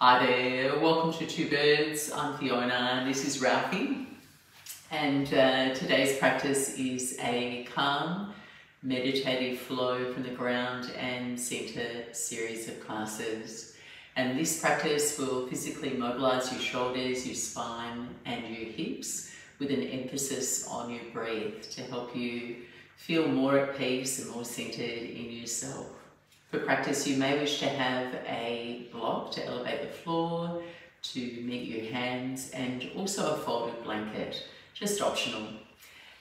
Hi there, welcome to Two Birds. I'm Fiona and this is Ralphie. And today's practice is a calm, meditative flow from the ground and center series of classes. And this practice will physically mobilize your shoulders, your spine and your hips with an emphasis on your breath to help you feel more at peace and more centered in yourself. For practice, you may wish to have a block to elevate the floor, to meet your hands, and also a folded blanket, just optional.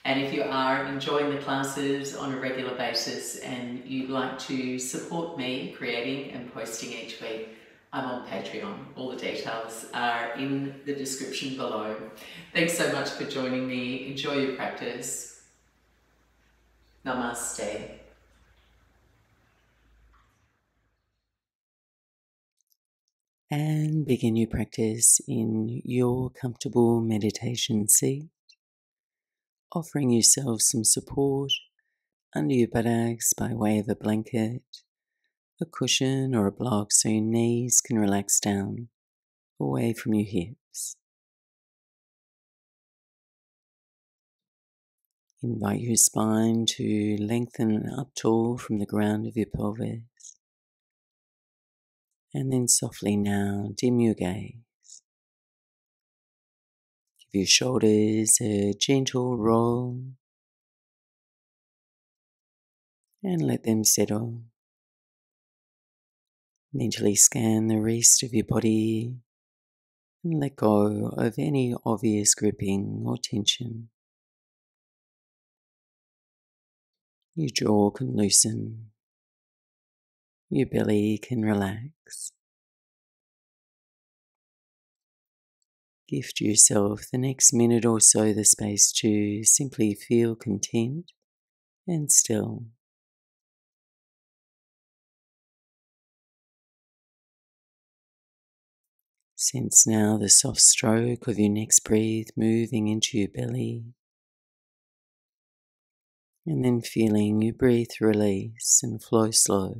And if you are enjoying the classes on a regular basis and you'd like to support me creating and posting each week, I'm on Patreon. All the details are in the description below. Thanks so much for joining me. Enjoy your practice. Namaste. And begin your practice in your comfortable meditation seat, offering yourself some support under your buttocks by way of a blanket, a cushion or a block so your knees can relax down away from your hips. Invite your spine to lengthen up tall from the ground of your pelvis. And then softly now dim your gaze. Give your shoulders a gentle roll and let them settle. Mentally scan the rest of your body and let go of any obvious gripping or tension. Your jaw can loosen. Your belly can relax. Gift yourself the next minute or so the space to simply feel content and still. Sense now the soft stroke of your next breath moving into your belly, and then feeling your breath release and flow slow.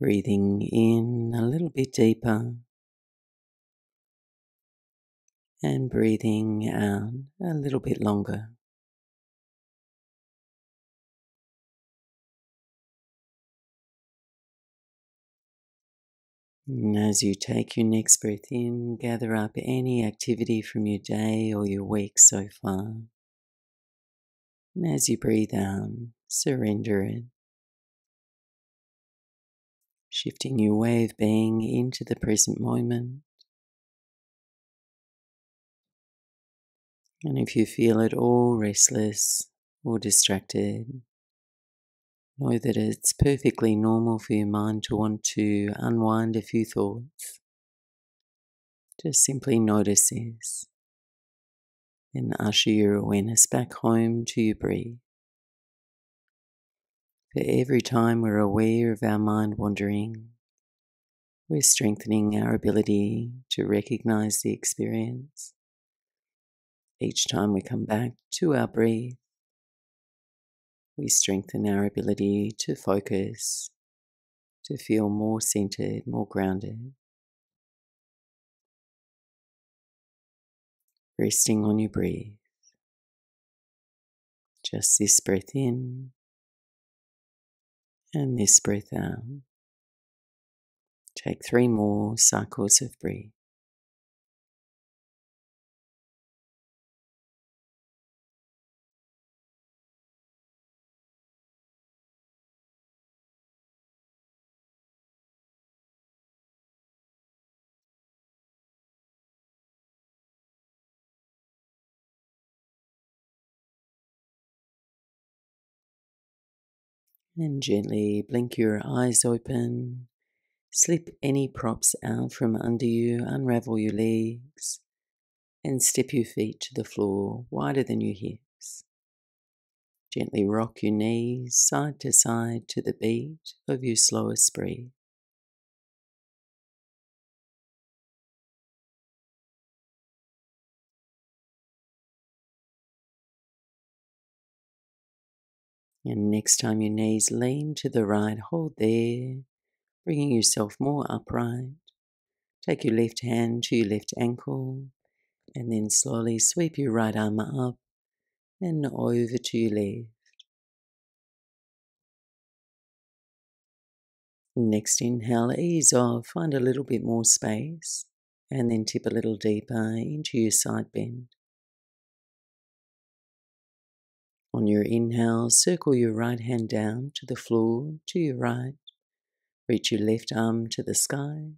Breathing in a little bit deeper and breathing out a little bit longer. And as you take your next breath in, gather up any activity from your day or your week so far. And as you breathe out, surrender it. Shifting your way of being into the present moment. And if you feel at all restless or distracted, know that it's perfectly normal for your mind to want to unwind a few thoughts. Just simply notice this. Then usher your awareness back home to your breath. For every time we're aware of our mind wandering, we're strengthening our ability to recognize the experience. Each time we come back to our breath, we strengthen our ability to focus, to feel more centered, more grounded. Resting on your breath. Just this breath in and this breath out. Take 3 more cycles of breath. And gently blink your eyes open. Slip any props out from under you, unravel your legs, and step your feet to the floor wider than your hips. Gently rock your knees side to side to the beat of your slowest breath. And next time your knees lean to the right, hold there bringing yourself more upright. Take your left hand to your left ankle and then slowly sweep your right arm up and over to your left. Next inhale, ease off, find a little bit more space and then tip a little deeper into your side bend. On your inhale, circle your right hand down to the floor to your right. Reach your left arm to the sky.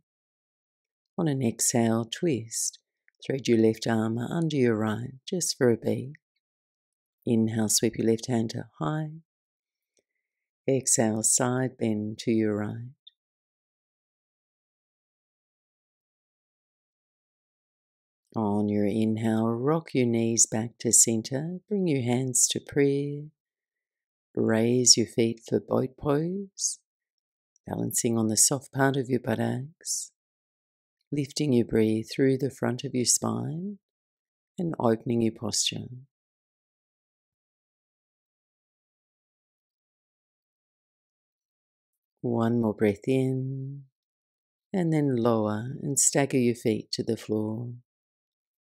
On an exhale, twist. Thread your left arm under your right just for a beat. Inhale, sweep your left hand to high. Exhale, side bend to your right. On your inhale, rock your knees back to center. Bring your hands to prayer. Raise your feet for boat pose, balancing on the soft part of your buttocks. Lifting your breath through the front of your spine and opening your posture. One more breath in and then lower and stagger your feet to the floor.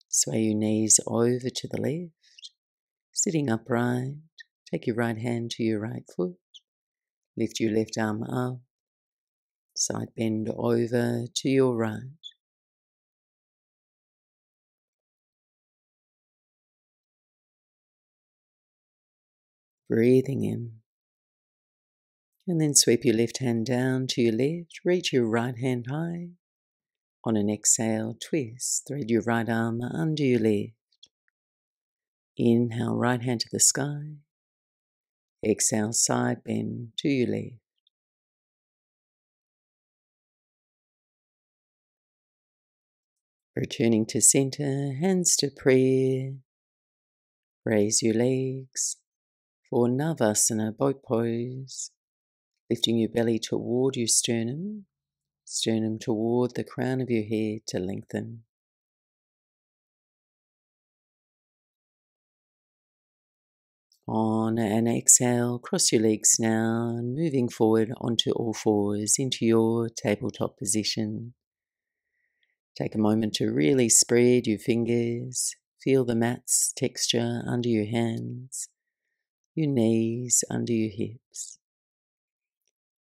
Sway your knees over to the left, sitting upright. Take your right hand to your right foot. Lift your left arm up. Side bend over to your right. Breathing in. And then sweep your left hand down to your left. Reach your right hand high. On an exhale, twist. Thread your right arm under your left. Inhale, right hand to the sky. Exhale, side bend to your left. Returning to center, hands to prayer. Raise your legs for Navasana, boat pose. Lifting your belly toward your sternum toward the crown of your head to lengthen. On an exhale, cross your legs now and moving forward onto all fours into your tabletop position. Take a moment to really spread your fingers, feel the mat's texture under your hands, your knees under your hips.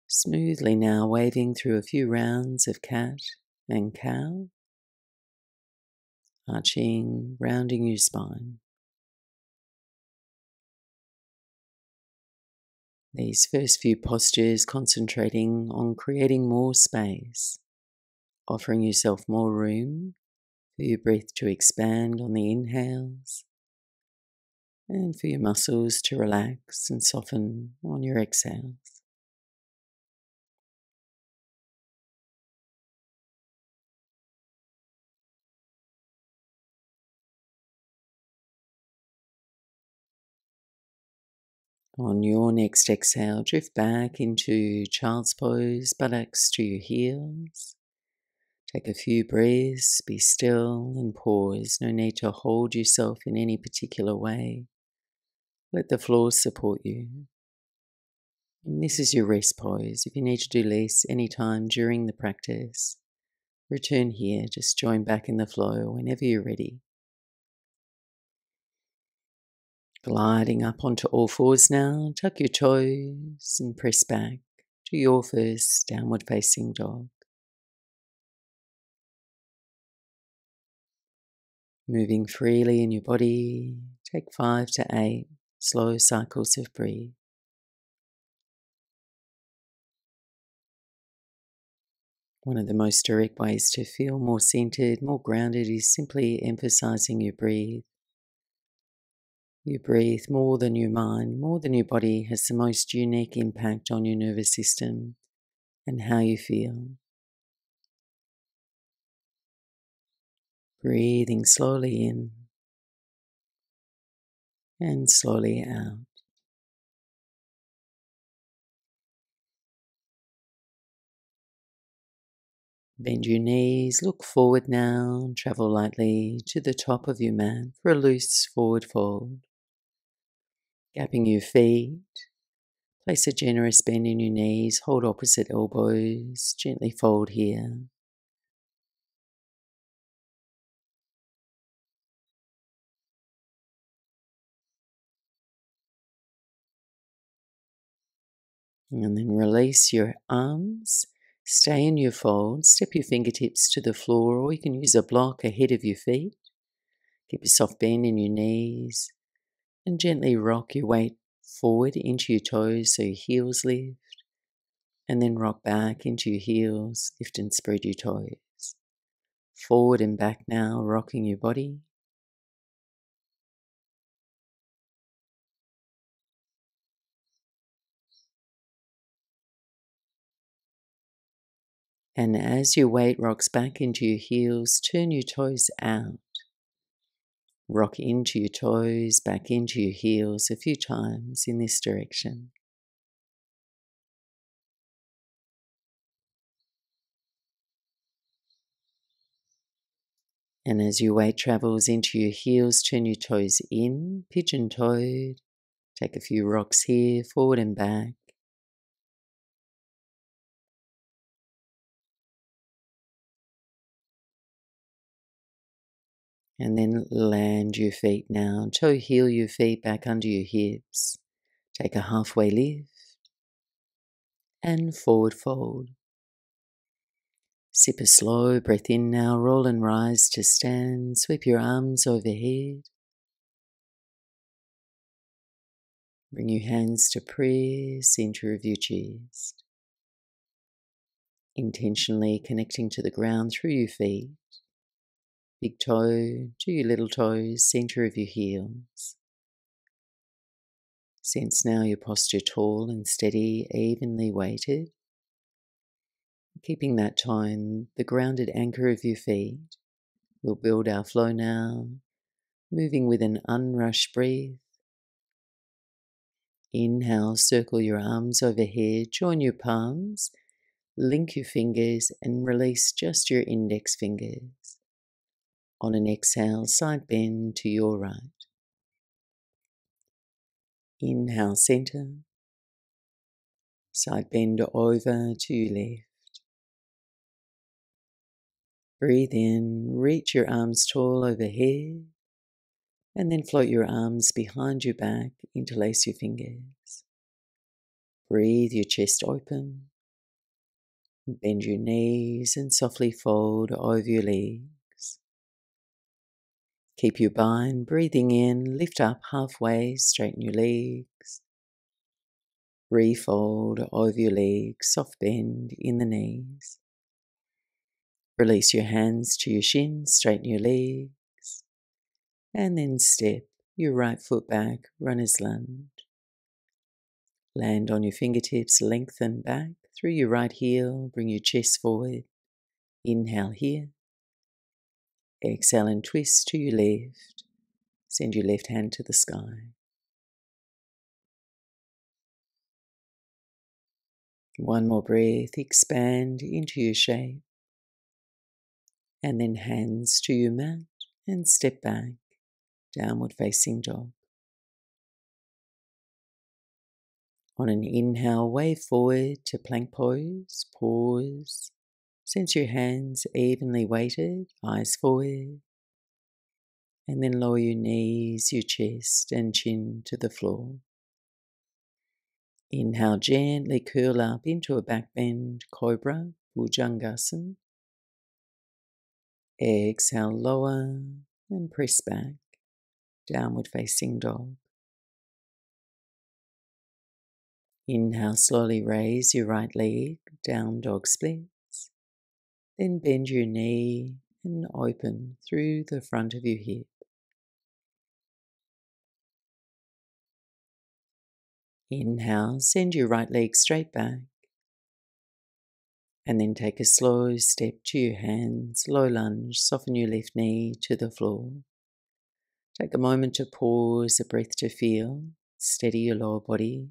Smoothly now waving through a few rounds of cat and cow, arching, rounding your spine. These first few postures concentrating on creating more space, offering yourself more room for your breath to expand on the inhales and for your muscles to relax and soften on your exhales. On your next exhale, drift back into child's pose, buttocks to your heels. Take a few breaths, be still and pause. No need to hold yourself in any particular way. Let the floor support you. And this is your rest pose. If you need to do less anytime during the practice, return here. Just join back in the flow whenever you're ready. Gliding up onto all fours now, tuck your toes and press back to your first downward facing dog. Moving freely in your body, take 5 to 8 slow cycles of breath. One of the most direct ways to feel more centered, more grounded is simply emphasizing your breath. Your breath, more than your mind, more than your body, has the most unique impact on your nervous system and how you feel. Breathing slowly in and slowly out. Bend your knees, look forward now, and travel lightly to the top of your mat for a loose forward fold. Gapping your feet, Place a generous bend in your knees, hold opposite elbows, gently fold here. And then release your arms, stay in your fold, step your fingertips to the floor, or you can use a block ahead of your feet. Keep a soft bend in your knees and gently rock your weight forward into your toes so your heels lift, and then rock back into your heels, lift and spread your toes. Forward and back now, rocking your body. And as your weight rocks back into your heels, turn your toes out. Rock into your toes, back into your heels a few times in this direction. And as your weight travels into your heels, turn your toes in, pigeon-toed. Take a few rocks here, forward and back. And then land your feet now. Toe heel your feet back under your hips. Take a halfway lift and forward fold. Sip a slow breath in now. Roll and rise to stand. Sweep your arms overhead. Bring your hands to prayer, center of your chest. Intentionally connecting to the ground through your feet. Big toe to your little toes, center of your heels. Sense now your posture tall and steady, evenly weighted. Keeping that tone, the grounded anchor of your feet. We'll build our flow now, moving with an unrushed breath. Inhale, circle your arms overhead, join your palms, link your fingers and release just your index fingers. On an exhale, side bend to your right. Inhale, center. Side bend over to your left. Breathe in, reach your arms tall overhead, and then float your arms behind your back, interlace your fingers. Breathe your chest open. Bend your knees and softly fold over your legs. Keep your bind, breathing in, lift up halfway, straighten your legs. Refold over your legs, soft bend in the knees. Release your hands to your shins, straighten your legs. And then step your right foot back, runner's lunge. Land on your fingertips, lengthen back through your right heel, bring your chest forward. Inhale here. Exhale and twist to your left. Send your left hand to the sky. One more breath, expand into your shape. And then hands to your mat and step back, downward facing dog. On an inhale, wave forward to plank pose, pause. Sense your hands evenly weighted, eyes forward. And then lower your knees, your chest and chin to the floor. Inhale, gently curl up into a back bend, cobra, bhujangasana. Exhale, lower and press back, downward facing dog. Inhale, slowly raise your right leg, down dog splits. Then bend your knee and open through the front of your hip. Inhale, send your right leg straight back. And then take a slow step to your hands, low lunge, soften your left knee to the floor. Take a moment to pause, a breath to feel, steady your lower body.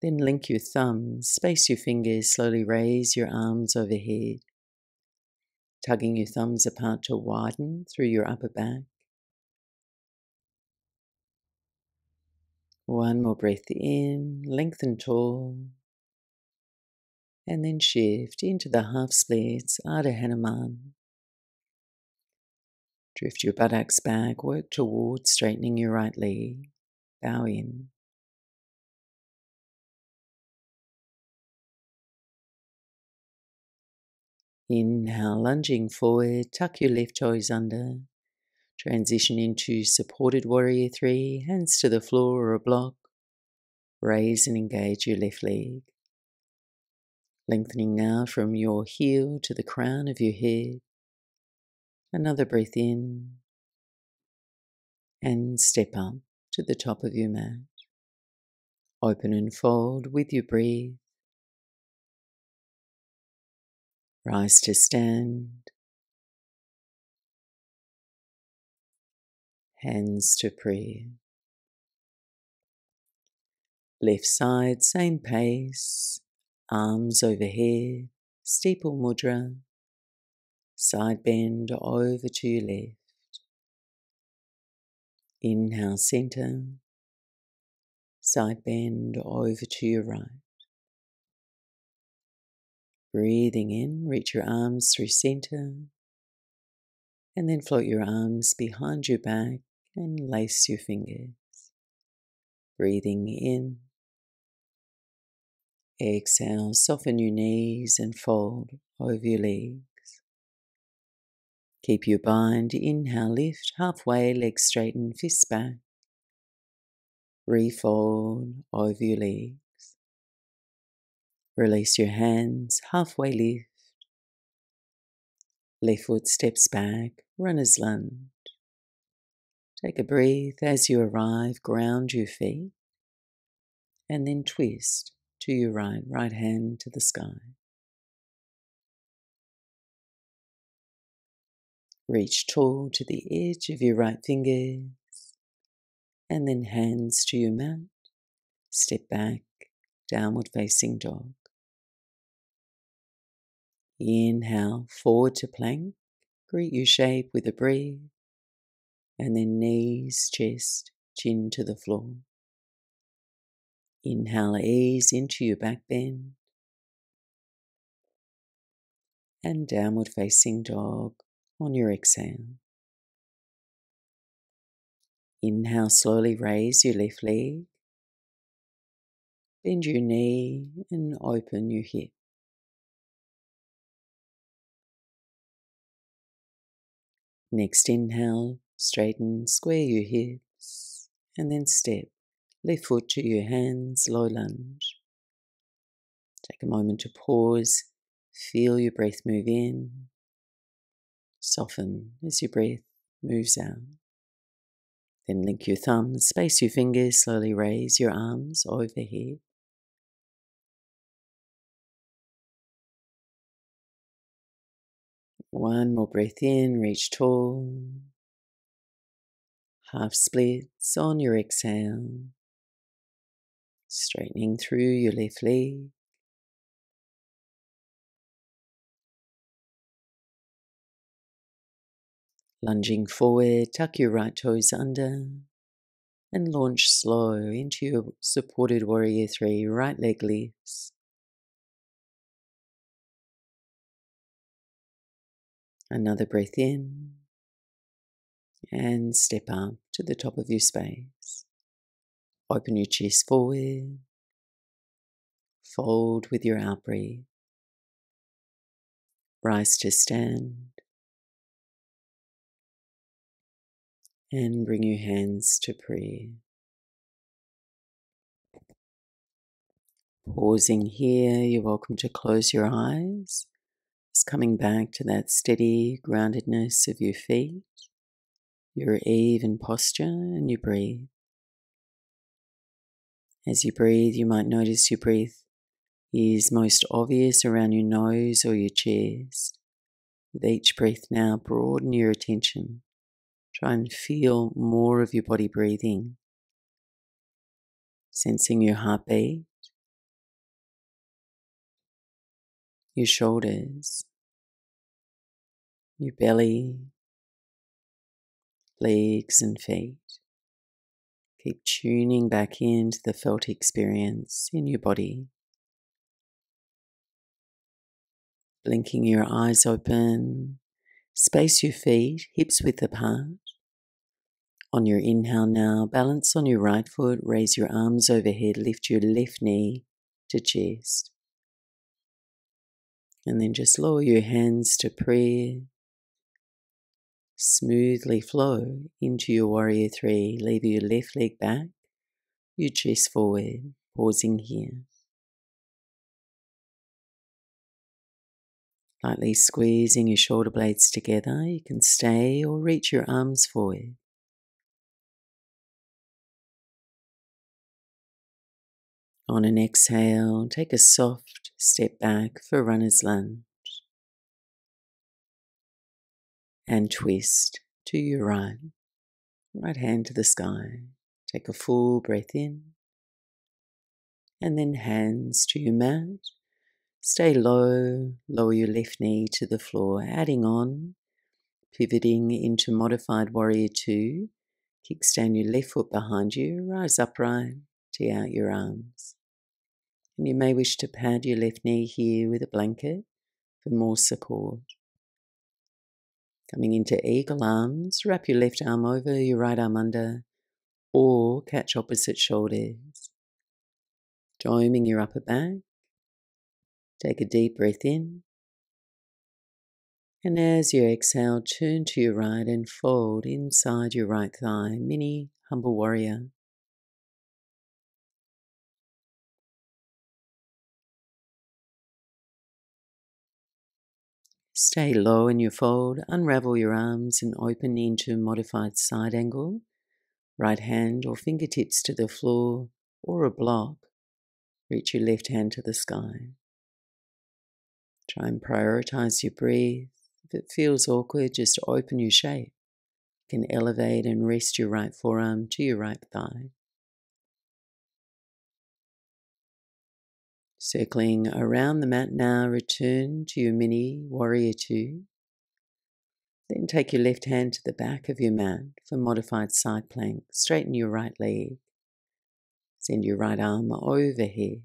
Then link your thumbs, space your fingers, slowly raise your arms overhead, tugging your thumbs apart to widen through your upper back. One more breath in, lengthen tall, and then shift into the half splits, Ardha Hanuman. Drift your buttocks back, work towards straightening your right leg, bow in. Inhale, lunging forward, tuck your left toes under. Transition into supported warrior 3, hands to the floor or a block. Raise and engage your left leg. Lengthening now from your heel to the crown of your head. Another breath in. And step up to the top of your mat. Open and fold with your breath. Rise to stand. Hands to prayer. Left side, same pace. Arms overhead. Steeple mudra. Side bend over to your left. Inhale, center. Side bend over to your right. Breathing in, reach your arms through center. And then float your arms behind your back and lace your fingers. Breathing in. Exhale, soften your knees and fold over your legs. Keep your bind. Inhale, lift, halfway, legs straighten, fists back. Refold over your legs. Release your hands, halfway lift. Left foot steps back, runner's lunge. Take a breath as you arrive, ground your feet, and then twist to your right, right hand to the sky. Reach tall to the edge of your right fingers, and then hands to your mat. Step back, downward facing dog. Inhale, forward to plank. Greet your shape with a breath, and then knees, chest, chin to the floor. Inhale, ease into your back bend, and downward facing dog on your exhale. Inhale, slowly raise your left leg, bend your knee and open your hip. Next inhale, straighten, square your hips, and then step. Left foot to your hands, low lunge. Take a moment to pause, feel your breath move in, soften as your breath moves out. Then link your thumbs, space your fingers, slowly raise your arms overhead. One more breath in, reach tall. Half splits on your exhale. Straightening through your left leg. Lunging forward, tuck your right toes under and launch slow into your supported warrior 3, right leg lifts. Another breath in and step up to the top of your space. Open your chest forward, fold with your out breath. Rise to stand and bring your hands to prayer. Pausing here, you're welcome to close your eyes. Just coming back to that steady groundedness of your feet, your even posture, and you breathe. As you breathe, you might notice your breath is most obvious around your nose or your chest. With each breath now, broaden your attention. Try and feel more of your body breathing. Sensing your heartbeat, your shoulders, your belly, legs and feet. Keep tuning back into the felt experience in your body. Blinking your eyes open, space your feet, hips width apart. On your inhale now, balance on your right foot, raise your arms overhead, lift your left knee to chest. And then just lower your hands to prayer. Smoothly flow into your warrior three. Leave your left leg back, your chest forward, pausing here. Lightly squeezing your shoulder blades together. You can stay or reach your arms forward. On an exhale, take a soft step back for runner's lunge. And twist to your right. Right hand to the sky. Take a full breath in. And then hands to your mat. Stay low, lower your left knee to the floor, adding on, pivoting into modified warrior two. Kickstand your left foot behind you, rise upright, tee out your arms. And you may wish to pad your left knee here with a blanket for more support. Coming into eagle arms, wrap your left arm over, your right arm under, or catch opposite shoulders. Doming your upper back. Take a deep breath in. And as you exhale, turn to your right and fold inside your right thigh, mini humble warrior. Stay low in your fold, unravel your arms and open into modified side angle. Right hand or fingertips to the floor or a block. Reach your left hand to the sky. Try and prioritize your breath. If it feels awkward, just open your shape. You can elevate and rest your right forearm to your right thigh. Circling around the mat now, return to your mini warrior two. Then take your left hand to the back of your mat for modified side plank. Straighten your right leg. Send your right arm overhead.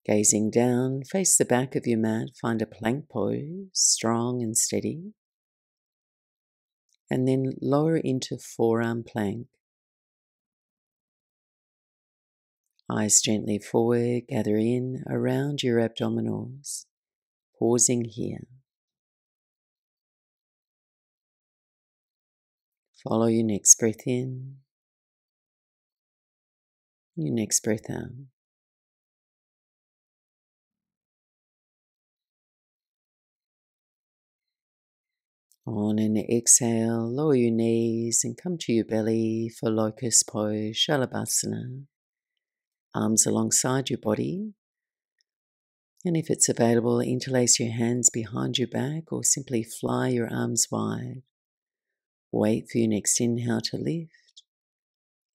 Gazing down, face the back of your mat, find a plank pose, strong and steady. And then lower into forearm plank. Eyes gently forward, gather in around your abdominals, pausing here. Follow your next breath in, your next breath out. On an exhale, lower your knees and come to your belly for locust pose, shavasana. Arms alongside your body. And if it's available, interlace your hands behind your back or simply fly your arms wide. Wait for your next inhale to lift.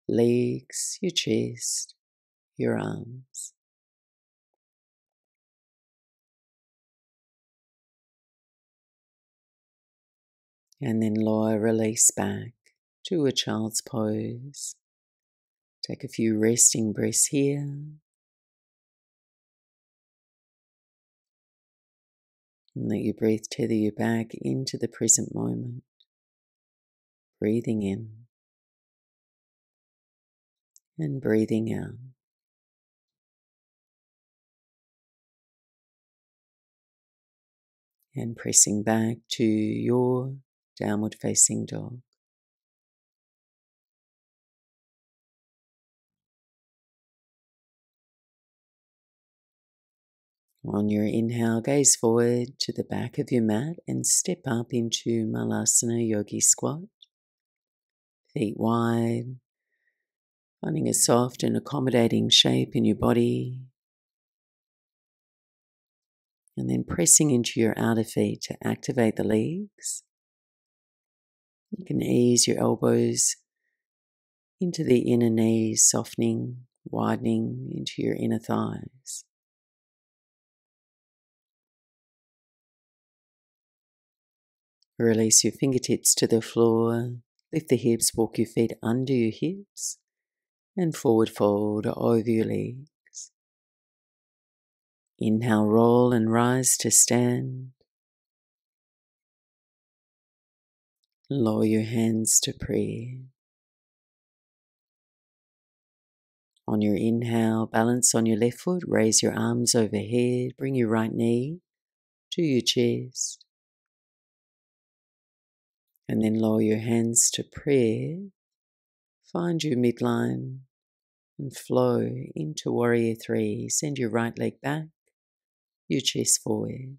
Legs, your chest, your arms. And then lower, release back to a child's pose. Take a few resting breaths here. And let your breath tether you back into the present moment. Breathing in and breathing out. And pressing back to your downward facing dog. On your inhale, gaze forward to the back of your mat and step up into Malasana Yogi Squat. Feet wide, finding a soft and accommodating shape in your body. And then pressing into your outer feet to activate the legs. You can ease your elbows into the inner knees, softening, widening into your inner thighs. Release your fingertips to the floor. Lift the hips, walk your feet under your hips and forward fold over your legs. Inhale, roll and rise to stand. Lower your hands to prayer. On your inhale, balance on your left foot, raise your arms overhead, bring your right knee to your chest. And then lower your hands to prayer. Find your midline and flow into Warrior 3. Send your right leg back, your chest forward.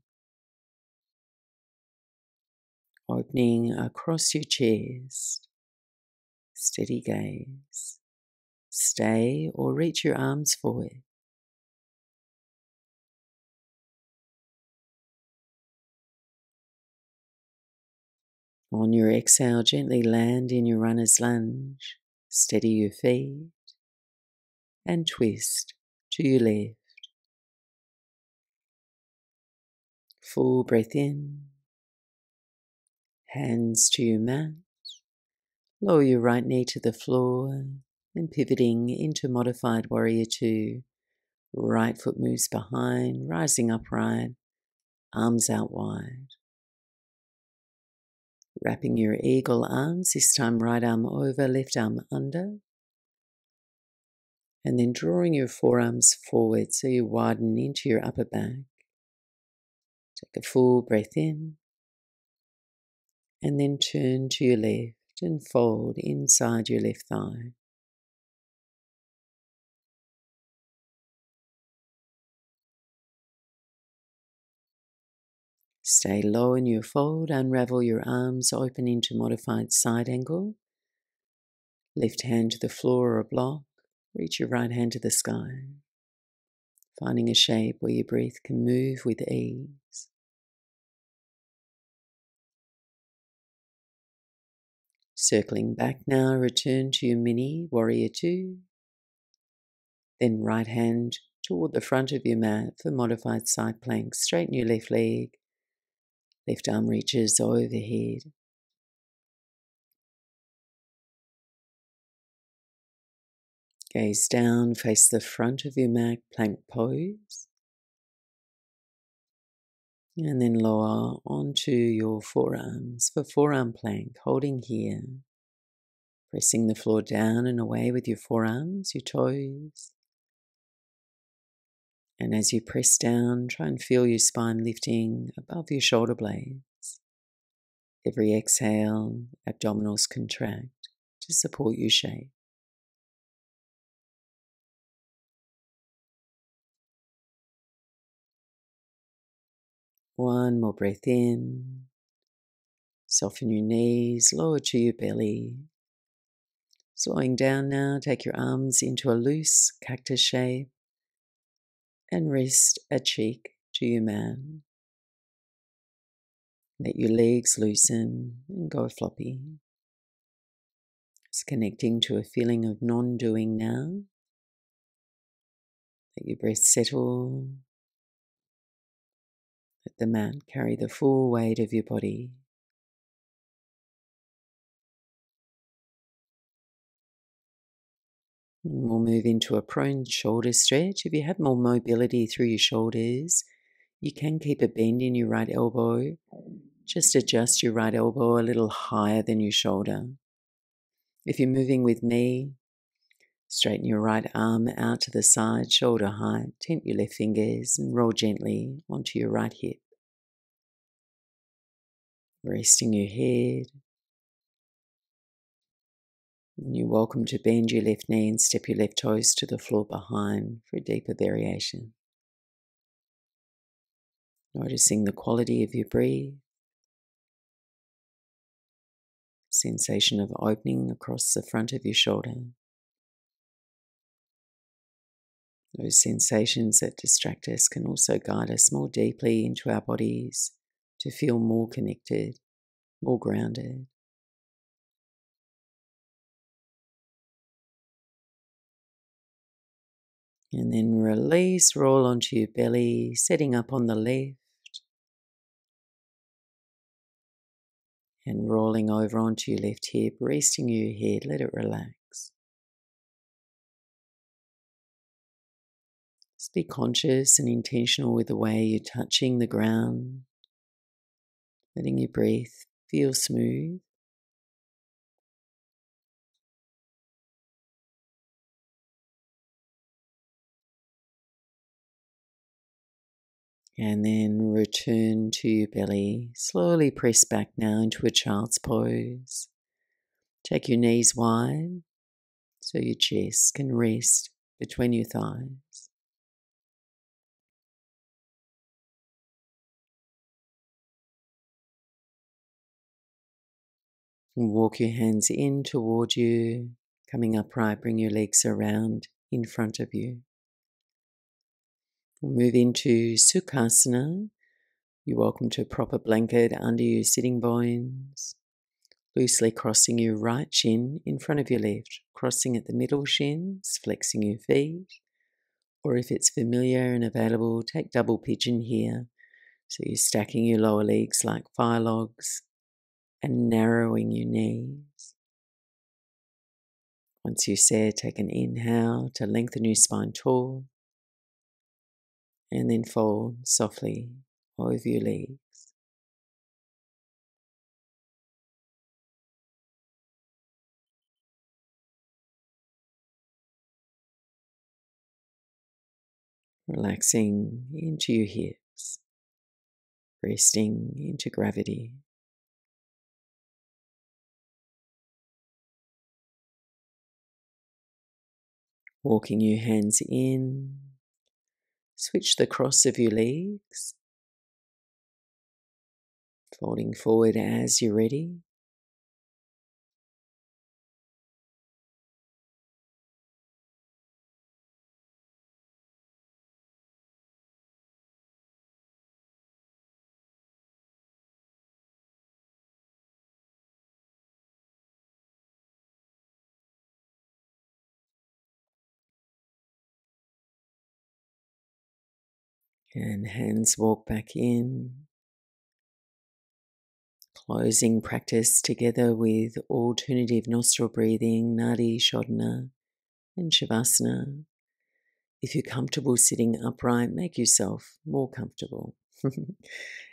Opening across your chest. Steady gaze. Stay or reach your arms forward. On your exhale, gently land in your runner's lunge. Steady your feet and twist to your left. Full breath in. Hands to your mat. Lower your right knee to the floor and pivoting into Modified Warrior 2. Right foot moves behind, rising upright, arms out wide. Wrapping your eagle arms, this time right arm over, left arm under. And then drawing your forearms forward so you widen into your upper back. Take a full breath in. And then turn to your left and fold inside your left thigh. Stay low in your fold, unravel your arms, open into modified side angle. Left hand to the floor or a block, reach your right hand to the sky. Finding a shape where your breath can move with ease. Circling back now, return to your mini Warrior 2. Then right hand toward the front of your mat for modified side plank. Straighten your left leg. Left arm reaches overhead. Gaze down, face the front of your mat, plank pose. And then lower onto your forearms for forearm plank, holding here. Pressing the floor down and away with your forearms, your toes. And as you press down, try and feel your spine lifting above your shoulder blades. Every exhale, abdominals contract to support your shape. One more breath in. Soften your knees, lower to your belly. Slowing down now, take your arms into a loose cactus shape and rest a cheek to your mat. Let your legs loosen and go floppy. Just connecting to a feeling of non-doing now. Let your breath settle. Let the mat carry the full weight of your body. And we'll move into a prone shoulder stretch. If you have more mobility through your shoulders, you can keep a bend in your right elbow. Just adjust your right elbow a little higher than your shoulder. If you're moving with me, straighten your right arm out to the side, shoulder height, tent your left fingers and roll gently onto your right hip. Resting your head. And you're welcome to bend your left knee and step your left toes to the floor behind for a deeper variation. Noticing the quality of your breath. Sensation of opening across the front of your shoulder. Those sensations that distract us can also guide us more deeply into our bodies to feel more connected, more grounded. And then release, roll onto your belly, setting up on the left. And rolling over onto your left hip, resting your head, let it relax. Just be conscious and intentional with the way you're touching the ground, letting your breath feel smooth. And then return to your belly. Slowly press back now into a child's pose. Take your knees wide so your chest can rest between your thighs. And walk your hands in toward you. Coming upright, bring your legs around in front of you. We'll move into Sukhasana. You're welcome to a proper blanket under your sitting bones. Loosely crossing your right shin in front of your left, crossing at the middle shins, flexing your feet. Or if it's familiar and available, take double pigeon here. So you're stacking your lower legs like fire logs and narrowing your knees. Once you said, take an inhale to lengthen your spine tall, and then fold softly over your legs. Relaxing into your hips, resting into gravity. Walking your hands in, switch the cross of your legs, folding forward as you're ready. And hands walk back in. Closing practice together with alternative nostril breathing, Nadi Shodhana and shavasana. If you're comfortable sitting upright, make yourself more comfortable.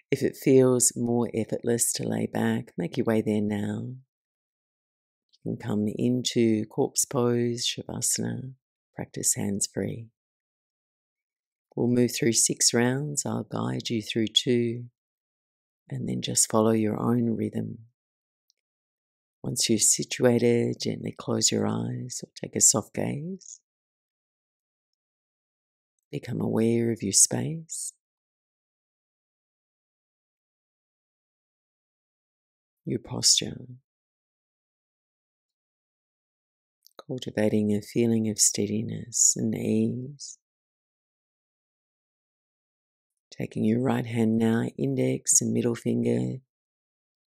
If it feels more effortless to lay back, make your way there now. You can come into corpse pose, shavasana, practice hands free. We'll move through 6 rounds. I'll guide you through 2, and then just follow your own rhythm. Once you're situated, gently close your eyes or take a soft gaze. Become aware of your space, your posture, cultivating a feeling of steadiness and ease. Taking your right hand now, index and middle finger,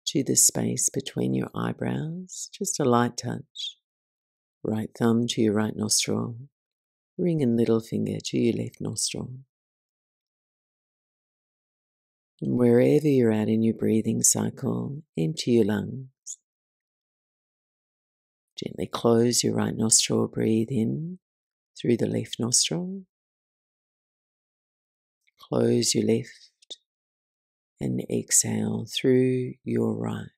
to the space between your eyebrows, just a light touch. Right thumb to your right nostril, ring and little finger to your left nostril. And wherever you're at in your breathing cycle, empty your lungs. Gently close your right nostril, breathe in through the left nostril. Close your left and exhale through your right.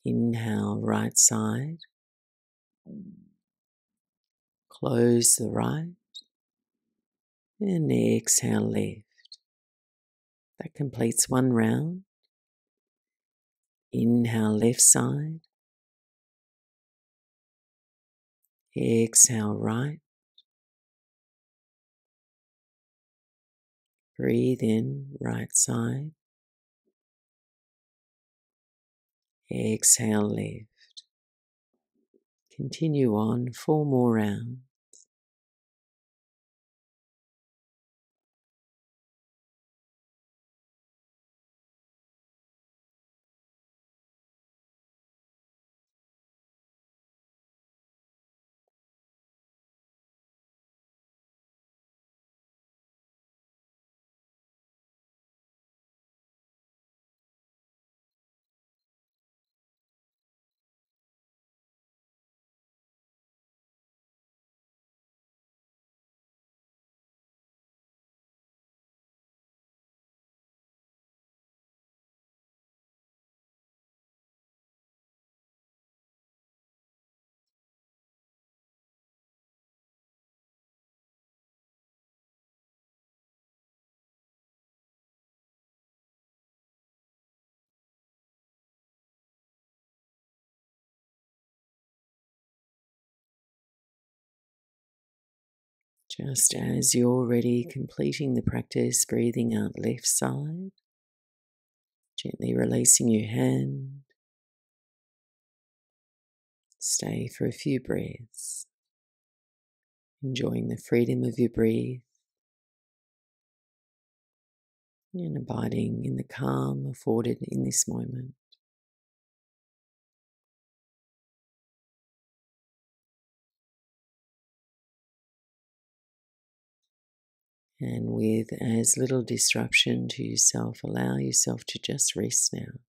Inhale, right side. Close the right and exhale left. That completes 1 round. Inhale, left side. Exhale, right. Breathe in, right side. Exhale, left. Continue on 4 more rounds. Just as you're ready, completing the practice, breathing out left side, gently releasing your hand. Stay for a few breaths, enjoying the freedom of your breath and abiding in the calm afforded in this moment. And with as little disruption to yourself, allow yourself to just rest now.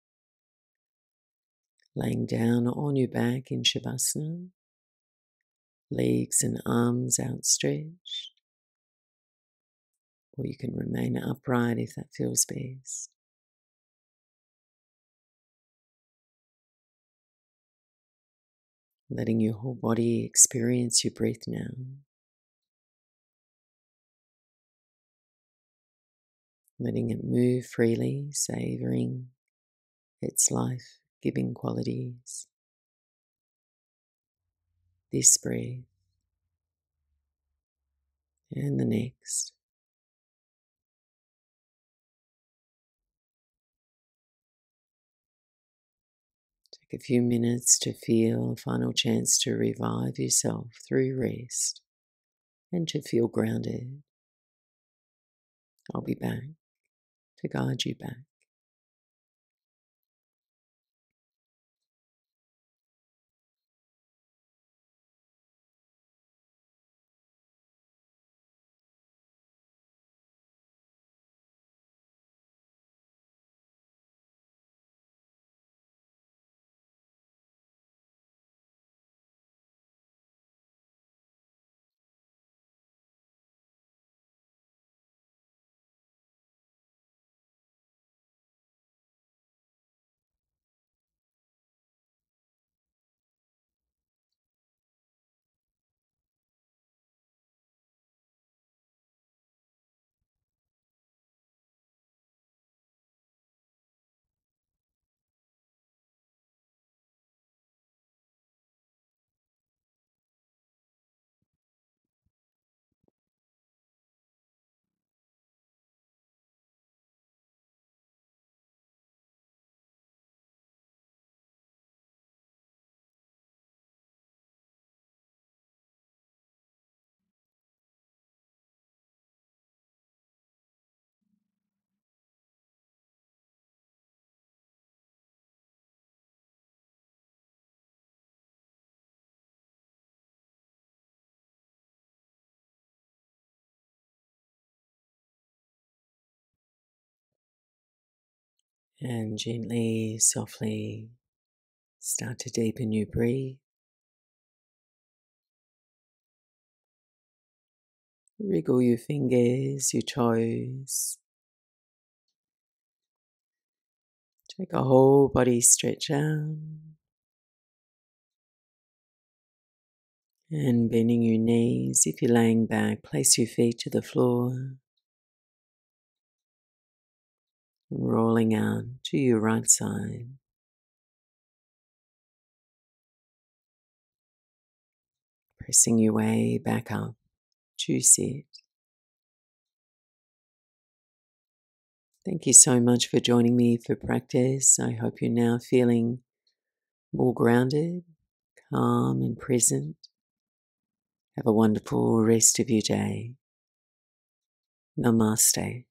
Laying down on your back in shavasana, legs and arms outstretched, or you can remain upright if that feels best. Letting your whole body experience your breath now. Letting it move freely, savouring its life-giving qualities. This breath and the next. Take a few minutes to feel a final chance to revive yourself through rest and to feel grounded. I'll be back to guide you back. And gently, softly start to deepen your breath. Wriggle your fingers, your toes. Take a whole body stretch out. And bending your knees, if you're laying back, place your feet to the floor. Rolling out to your right side. Pressing your way back up to sit. Thank you so much for joining me for practice. I hope you're now feeling more grounded, calm and present. Have a wonderful rest of your day. Namaste.